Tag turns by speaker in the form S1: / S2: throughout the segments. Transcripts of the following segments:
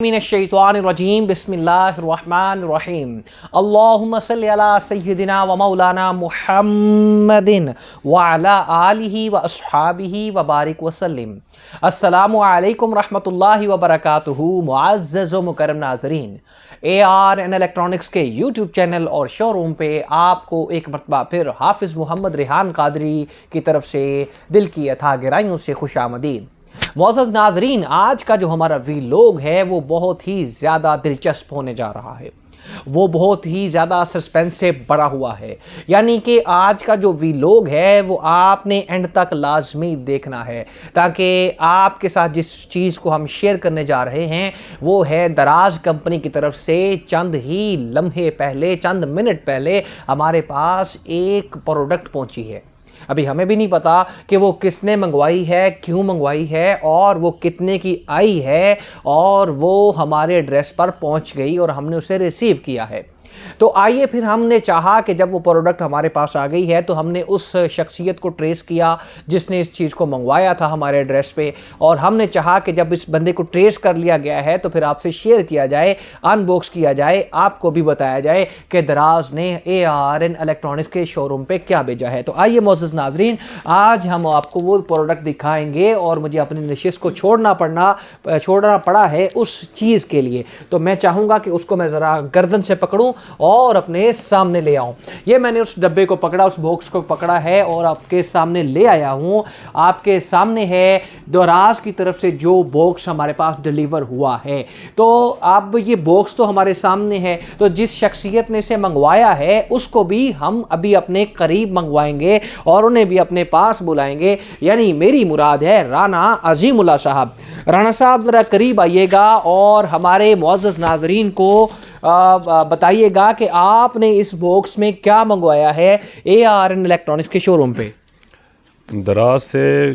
S1: मिनश्शैतानिर्रजीम बिस्मिल्लाहिर्रहमानिर्रहीम अल्लाहुम्मा सल्लि अला सय्यिदिना व मौलाना मुहम्मदिन व अला आलिहि व अस्हाबिहि व बारिक वसल्लिम। अस्सलामु अलैकुम रहमतुल्लाहि व बरकातुहू। मुअज़्ज़ज़ व मुकर्रम नाज़रीन, ARN इलेक्ट्रॉनिक्स के YouTube चैनल और शोरूम पे आपको एक मरतबा फिर हाफिज़ मोहम्मद रेहान कादरी की तरफ से दिल की अथाह गहराइयों से खुशामदीद। मुअज़्ज़ज़ नाज़रीन, आज का जो हमारा वीलॉग है वो बहुत ही ज़्यादा दिलचस्प होने जा रहा है, वो बहुत ही ज़्यादा सस्पेंस से भरा हुआ है। यानी कि आज का जो वीलॉग है वो आपने एंड तक लाजमी देखना है, ताकि आपके साथ जिस चीज़ को हम शेयर करने जा रहे हैं वो है दराज कंपनी की तरफ से चंद ही लम्हे पहले, चंद मिनट पहले हमारे पास एक प्रोडक्ट पहुंची है। अभी हमें भी नहीं पता कि वो किसने मंगवाई है, क्यों मंगवाई है और वो कितने की आई है, और वो हमारे एड्रेस पर पहुंच गई और हमने उसे रिसीव किया है। तो आइए फिर हमने चाहा कि जब वो प्रोडक्ट हमारे पास आ गई है तो हमने उस शख्सियत को ट्रेस किया जिसने इस चीज़ को मंगवाया था हमारे एड्रेस पे, और हमने चाहा कि जब इस बंदे को ट्रेस कर लिया गया है तो फिर आपसे शेयर किया जाए, अनबॉक्स किया जाए, आपको भी बताया जाए कि दराज ने ARN इलेक्ट्रॉनिक्स के शोरूम पे क्या भेजा है। तो आइए मुअज़्ज़ज़ नाज़रीन, आज हम आपको वो प्रोडक्ट दिखाएंगे और मुझे अपनी नशिस्त को छोड़ना पड़ा है उस चीज़ के लिए। तो मैं चाहूँगा कि उसको मैं ज़रा गर्दन से पकड़ूँ और अपने सामने ले आऊं। ये मैंने उस डब्बे को पकड़ा, उस बॉक्स को पकड़ा है और आपके सामने ले आया हूं। आपके सामने है दराज की तरफ से जो बॉक्स हमारे पास डिलीवर हुआ है। तो अब ये बॉक्स तो हमारे सामने है, तो जिस शख्सियत ने इसे मंगवाया है उसको भी हम अभी अपने करीब मंगवाएंगे और उन्हें भी अपने पास बुलाएंगे। यानी मेरी मुराद है राना अजीमुल्लाह साहब। राना साहब ज़रा करीब आइएगा और हमारे मुअज़्ज़ज़ नाज़रीन को बताइएगा कि आपने इस बॉक्स में क्या मंगवाया है ARN इलेक्ट्रॉनिक्स के शोरूम पे।
S2: दराज से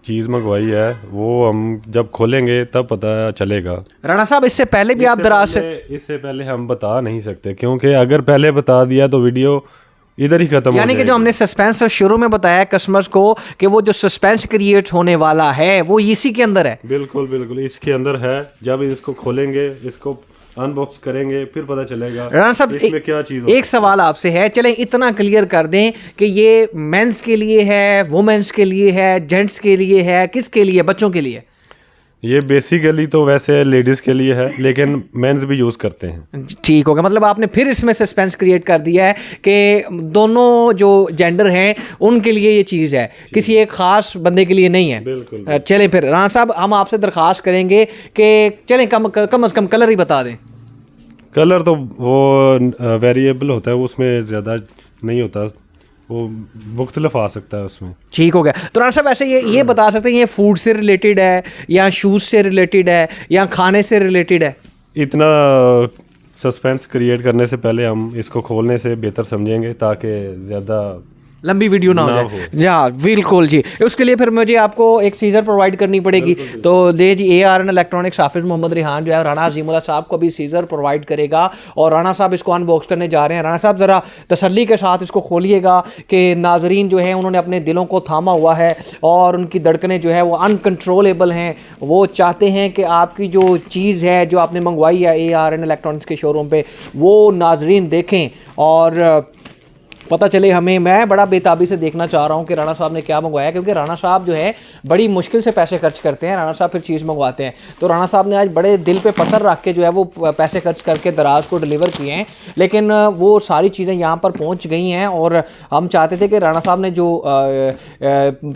S2: चीज़ मंगवाई है, वो हम जब खोलेंगे तब पता चलेगा।
S1: राणा साहब, इससे पहले भी आप दराज से
S2: इससे पहले हम बता नहीं सकते, क्योंकि अगर पहले बता दिया तो वीडियो इधर ही खत्म हो जाएगी।
S1: यानी कि जो हमने सस्पेंस शुरू में बताया कस्टमर्स को कि वो जो सस्पेंस क्रिएट होने वाला है वो इसी के अंदर है।
S2: बिल्कुल बिल्कुल इसके अंदर है। जब इसको खोलेंगे, इसको अनबॉक्स करेंगे, फिर पता चलेगा
S1: राणा साहब
S2: इसमें क्या चीज़।
S1: एक सवाल आपसे है, चलें इतना क्लियर कर दें कि ये मेंस के लिए है, वुमेन्स के लिए है, जेंट्स के लिए है, किसके लिए, बच्चों के लिए?
S2: ये बेसिकली तो वैसे लेडीज़ के लिए है, लेकिन मेंस भी यूज़ करते हैं।
S1: ठीक हो गया, मतलब आपने फिर इसमें सस्पेंस क्रिएट कर दिया है कि दोनों जो जेंडर हैं उनके लिए ये चीज़ है, किसी एक ख़ास बंदे के लिए नहीं है।
S2: बिल्कुल।
S1: चलें फिर राणा साहब, हम आपसे दरख्वास्त करेंगे कि चलें कम से कम कलर ही बता दें।
S2: कलर तो वो वेरिएबल होता है, उसमें ज़्यादा नहीं होता, वो मुख्तलिफ आ सकता है उसमें।
S1: ठीक हो गया। तो राणा साहब ऐसे ये बता सकते हैं ये फूड से रिलेटेड है या शूज़ से रिलेटेड है या खाने से रिलेटेड है?
S2: इतना सस्पेंस क्रिएट करने से पहले हम इसको खोलने से बेहतर समझेंगे, ताकि ज़्यादा
S1: लंबी वीडियो ना हो जाए। हाँ बिल्कुल जी, उसके लिए फिर मुझे आपको एक सीज़र प्रोवाइड करनी पड़ेगी। तो ले जी, ARN इलेक्ट्रॉनिक्स हाफिज़ मोहम्मद रेहान जो है राना अजीमुल्लाह साहब को भी सीज़र प्रोवाइड करेगा और राना साहब इसको अनबॉक्स करने जा रहे हैं। राना साहब ज़रा तसल्ली के साथ इसको खोलिएगा कि नाजरीन जो है उन्होंने अपने दिलों को थामा हुआ है और उनकी धड़कनें जो है वो अनकंट्रोलेबल हैं। वो चाहते हैं कि आपकी जो चीज़ है जो आपने मंगवाई है ARN इलेक्ट्रॉनिक्स के शोरूम पर, वो नाजरीन देखें और पता चले हमें। मैं बड़ा बेताबी से देखना चाह रहा हूँ कि राणा साहब ने क्या मंगवाया, क्योंकि राणा साहब जो है बड़ी मुश्किल से पैसे खर्च करते हैं, राणा साहब फिर चीज़ मंगवाते हैं। तो राणा साहब ने आज बड़े दिल पे पत्थर रख के जो है वो पैसे खर्च करके दराज को डिलीवर किए हैं, लेकिन वो सारी चीज़ें यहाँ पर पहुँच गई हैं और हम चाहते थे कि राणा साहब ने जो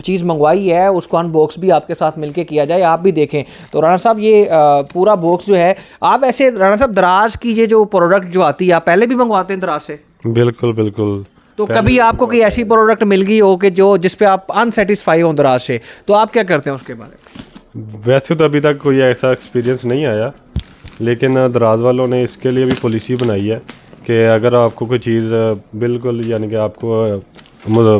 S1: चीज़ मंगवाई है उसको अनबॉक्स भी आपके साथ मिल के किया जाए, आप भी देखें। तो राणा साहब ये पूरा बॉक्स जो है, आप ऐसे राणा साहब दराज की ये जो प्रोडक्ट जो आती है आप पहले भी मंगवाते हैं दराज से?
S2: बिल्कुल बिल्कुल।
S1: तो कभी आपको कोई ऐसी प्रोडक्ट मिल गई हो कि जो जिस पे आप अनसेटिस्फाई हो दराज से, तो आप क्या करते हैं उसके बारे में?
S2: वैसे तो अभी तक कोई ऐसा एक्सपीरियंस नहीं आया, लेकिन दराज वालों ने इसके लिए भी पॉलिसी बनाई है कि अगर आपको कोई चीज़ बिल्कुल, यानी कि आपको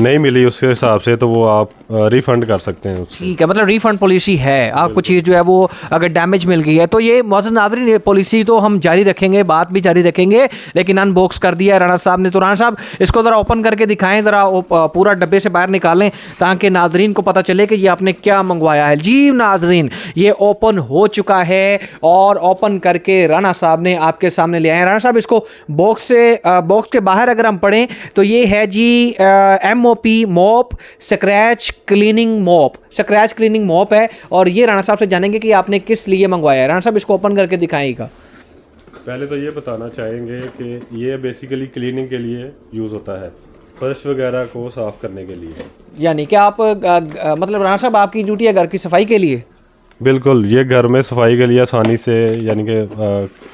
S2: नहीं मिली उसके हिसाब से तो वो आप रिफ़ंड कर सकते हैं उससे।
S1: ठीक है, मतलब रिफंड पॉलिसी है, आपको चीज़ जो है वो अगर डैमेज मिल गई है तो ये मौजूद नाज़रीन ये पॉलिसी तो हम जारी रखेंगे, बात भी जारी रखेंगे, लेकिन अनबॉक्स कर दिया है राणा साहब ने। तो राणा साहब इसको ज़रा ओपन करके दिखाएं, ज़रा पूरा डब्बे से बाहर निकालें ताकि नाजरीन को पता चले कि ये आपने क्या मंगवाया है। जी नाजरीन, ये ओपन हो चुका है और ओपन करके राणा साहब ने आपके सामने ले आए। राणा साहब इसको बॉक्स के बाहर अगर हम पढ़ें तो ये है जी MOP mop scratch cleaning mop, scratch cleaning mop है। और ये राणा साहब से जानेंगे कि आपने किस लिए मंगवाया है। राणा साहब इसको ओपन करके दिखाएगा।
S2: पहले तो ये बताना चाहेंगे कि ये बेसिकली क्लीनिंग के लिए यूज़ होता है, फर्श वगैरह को साफ़ करने के लिए।
S1: यानी कि आप मतलब राणा साहब आपकी ड्यूटी है घर की सफाई के लिए?
S2: बिल्कुल, ये घर में सफाई के लिए आसानी से यानी कि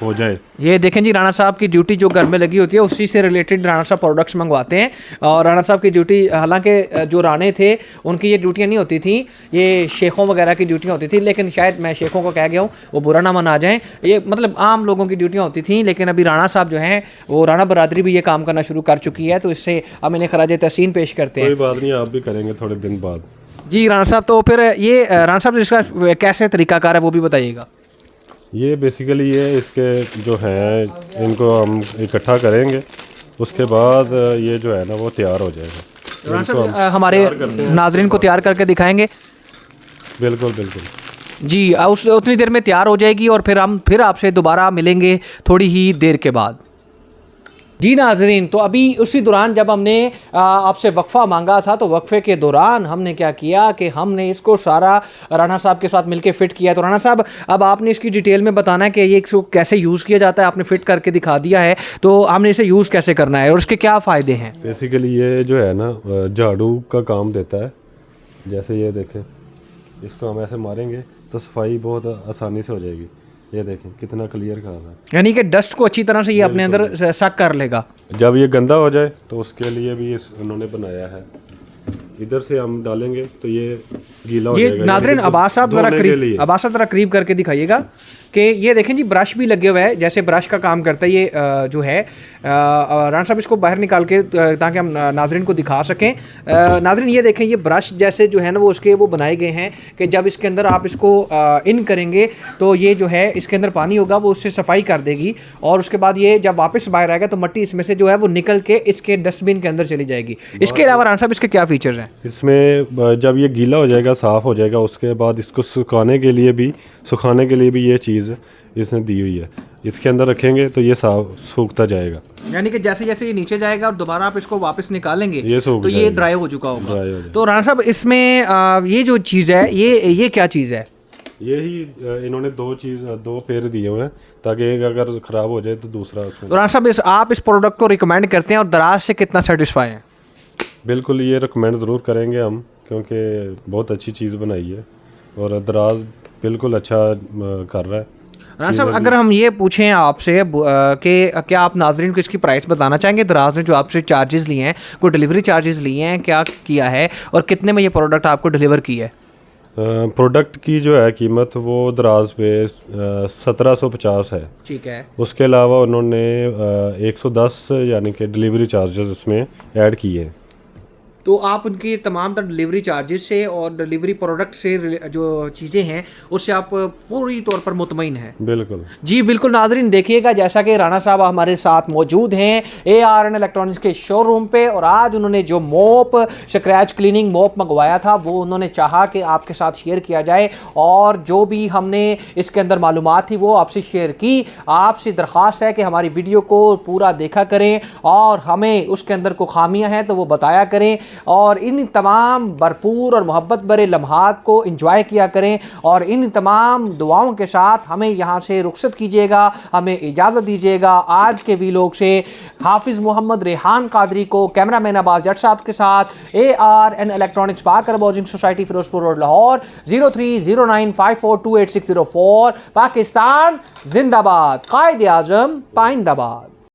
S2: हो जाए।
S1: ये देखें जी, राणा साहब की ड्यूटी जो घर में लगी होती है उसी से रिलेटेड राणा साहब प्रोडक्ट्स मंगवाते हैं। और राणा साहब की ड्यूटी, हालांकि जो राणे थे उनकी ये ड्यूटियाँ नहीं होती थी, ये शेखों वगैरह की ड्यूटियाँ होती थी, लेकिन शायद मैं शेखों को कह गया हूँ, वो बुरा ना मना जाएँ, ये मतलब आम लोगों की ड्यूटियाँ होती थी। लेकिन अभी राणा साहब जो हैं वो राणा बरादरी भी ये काम करना शुरू कर चुकी है, तो इससे हम इन्हें खराज तहसीन पेश करते हैं।
S2: कोई बात नहीं, आप भी करेंगे थोड़े दिन बाद।
S1: जी राणा साहब, तो फिर ये राणा साहब इसका कैसे तरीकाकार है वो भी बताइएगा।
S2: ये बेसिकली ये इसके जो हैं इनको हम इकट्ठा करेंगे, उसके बाद ये जो है ना वो तैयार हो जाएगा।
S1: राणा साहब हमारे नाजरीन को तैयार करके दिखाएंगे।
S2: बिल्कुल बिल्कुल
S1: जी, उस उतनी देर में तैयार हो जाएगी और फिर हम आपसे दोबारा मिलेंगे थोड़ी ही देर के बाद। जी नाजरीन, तो अभी उसी दौरान जब हमने आपसे वक्फ़ा मांगा था तो वक्फ़े के दौरान हमने क्या किया कि हमने इसको सारा राणा साहब के साथ मिलके फ़िट किया। तो राणा साहब अब आपने इसकी डिटेल में बताना है कि ये इसको कैसे यूज़ किया जाता है। आपने फ़िट करके दिखा दिया है, तो हमने इसे यूज़ कैसे करना है और इसके क्या फ़ायदे हैं।
S2: बेसिकली ये जो है ना झाड़ू का काम देता है। जैसे ये देखें, इसको हम ऐसे मारेंगे तो सफाई बहुत आसानी से हो जाएगी। ये देखें कितना क्लियर काम है,
S1: यानी कि डस्ट को अच्छी तरह से ये अपने अंदर सक कर लेगा।
S2: जब ये गंदा हो जाए तो उसके लिए भी उन्होंने बनाया है। इधर से हम डालेंगे तो ये गीला हो जाएगा।
S1: नाज़रीन अब्बास साहब ज़रा करीब करके दिखाइएगा कि ये देखें जी, ब्रश भी लगे हुए हैं, जैसे ब्रश का काम करता है ये जो है। राणा साहब इसको बाहर निकाल के ताकि हम नाज़रीन को दिखा सकें। नाज़रीन ये देखें, ये ब्रश जैसे जो है ना वो उसके वो बनाए गए हैं कि जब इसके अंदर आप इसको इन करेंगे तो ये जो है इसके अंदर पानी होगा वो उससे सफाई कर देगी, और उसके बाद ये जब वापस बाहर आएगा तो मिट्टी इसमें से जो है वो निकल के इसके डस्टबिन के अंदर चली जाएगी। इसके अलावा राणा साहब इसके क्या फीचर्स हैं?
S2: इसमें जब ये गीला हो जाएगा, साफ़ हो जाएगा, उसके बाद इसको सुखाने के लिए भी ये चीज़ इसने दी हुई है। इसके अंदर रखेंगे तो ये साफ सूखता जाएगा।
S1: यानी कि जैसे जैसे ये नीचे जाएगा और दोबारा आप इसको वापस निकालेंगे
S2: ये
S1: तो ये ड्राई हो चुका होगा। तो राणा साहब इसमें ये जो चीज़ है ये क्या चीज़ है?
S2: यही इन्होंने दो पेड़ दिए हुए हैं ताकि एक अगर ख़राब हो जाए तो दूसरा उसमें।
S1: तो राणा साहब आप इस प्रोडक्ट को रिकमेंड करते हैं और दराज से कितना सेटिस्फाई हैं?
S2: बिल्कुल, ये रिकमेंड ज़रूर करेंगे हम, क्योंकि बहुत अच्छी चीज़ बनाई है और दराज बिल्कुल अच्छा कर रहा है।
S1: राणा साहब अगर हम ये पूछें आपसे कि क्या आप नाजरीन को इसकी प्राइस बताना चाहेंगे? दराज ने जो आपसे चार्जेस लिए हैं, कोई डिलीवरी चार्जेस लिए हैं, क्या किया है और कितने में ये प्रोडक्ट आपको डिलीवर की है?
S2: प्रोडक्ट की जो है कीमत वो दराज पे 1750 है।
S1: ठीक है।
S2: उसके अलावा उन्होंने 110 यानी कि डिलीवरी चार्जेस उसमें ऐड किए हैं।
S1: तो आप उनकी तमाम तर डिलीवरी चार्जेस से और डिलीवरी प्रोडक्ट से जो चीज़ें हैं उससे आप पूरी तौर पर मुतमईन हैं?
S2: बिल्कुल
S1: जी बिल्कुल। नाजरीन देखिएगा, जैसा कि राणा साहब हमारे साथ मौजूद हैं ARN इलेक्ट्रॉनिक्स के शोरूम पे, और आज उन्होंने जो मॉप स्क्रैच क्लीनिंग मॉप मंगवाया था वो उन्होंने चाहा कि आपके साथ शेयर किया जाए, और जो भी हमने इसके अंदर मालूमात थी वो आपसे शेयर की। आपसे दरख्वास्त है कि हमारी वीडियो को पूरा देखा करें और हमें उसके अंदर को खामियां हैं तो वो बताया करें, और इन तमाम भरपूर और मोहब्बत भरे लम्हात को एंजॉय किया करें, और इन तमाम दुआओं के साथ हमें यहाँ से रुखसत कीजिएगा, हमें इजाज़त दीजिएगा। आज के वीलॉग से हाफिज़ मोहम्मद रेहान कादरी को कैमरामैन अब्बास जट साहब के साथ ARN इलेक्ट्रॉनिक्स पाकर housing society Ferozepur road Lahore 0309542860 Pakistan जिंदाबाद, कायद आज़म पाइंदाबाद।